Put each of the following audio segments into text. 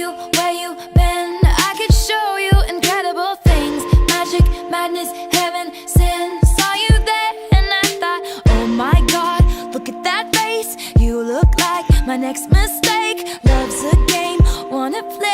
you, where you been? I could show you incredible things. Magic, madness, heaven, sin. Saw you there and I thought, oh my God, look at that face. You look like my next mistake. Love's a game, wanna play.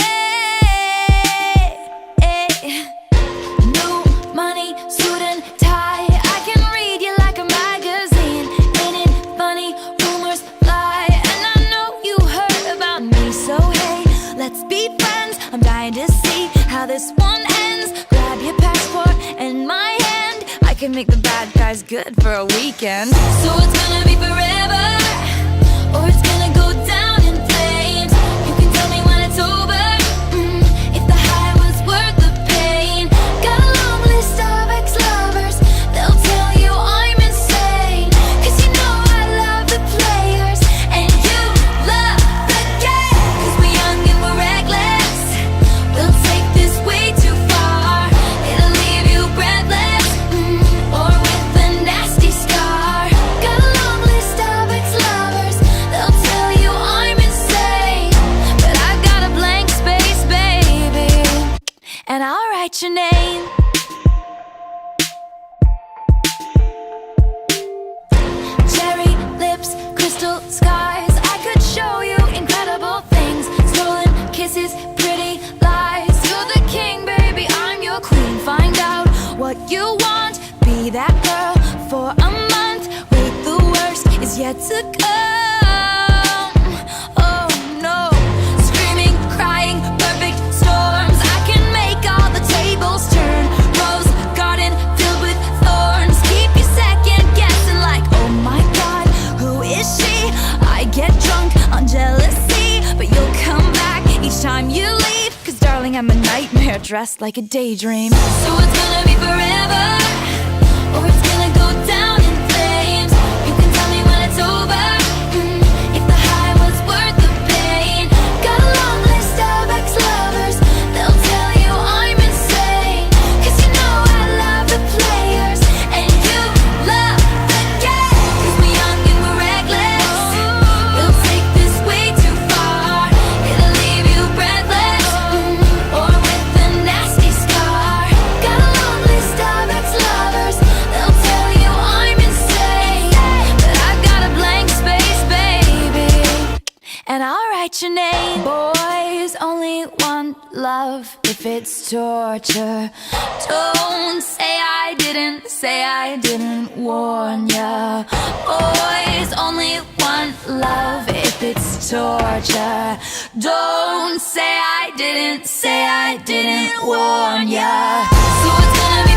New money, suit and tie. I can read you like a magazine. Ain't it funny? Rumors fly, and I know you heard about me. So hey, let's be friends. I'm dying to see how this one ends. Grab your passport and my hand. I can make the bad guys good for a weekend. So it's gonna be forever, or it's gonna go down in flames. You can tell me when it's over, if the high was worth the pain. Got a long list of ex-lovers, they'll tell you I'm insane. Cause you know I love the players, and you love the game. Cause we're young and we're reckless, we'll take this way too far. It'll leave you breathless, or with a nasty scar. Got a long list of ex-lovers, they'll tell you I'm insane. But I've got a blank space, baby, and I'll write your name. Cherry lips, crystal skies. I could show you incredible things. Stolen kisses, pretty lies. You're the king, baby, I'm your queen. Find out what you want, be that girl for a month. Wait, the worst is yet to come. Oh no, screaming, crying, perfect storms. I can make all the tables turn. Rose garden filled with thorns. Keep you second guessing like, oh my God, who is she? I get drunk on jealousy, but you'll come back each time you leave. Cause darling, I'm a nightmare dressed like a daydream. So it's gonna be forever, or it's gonna go down in flames. You can tell me when it's over, if the high was worth the pain. Got a long list of ex-lovers, they'll tell you I'm insane. Cause you know I love the players, and you love the game. Cause we're young and we're reckless, we'll take this way too far. It'll leave you breathless, or with a nasty scar. Got a long list of ex-lovers, they'll tell you I'm insane. But I've got a blank space, baby, and I'll write your name. Boys only want love if it's torture. Don't say I didn't warn ya. Boys only want love if it's torture. Don't say I didn't warn ya. So it's gonna be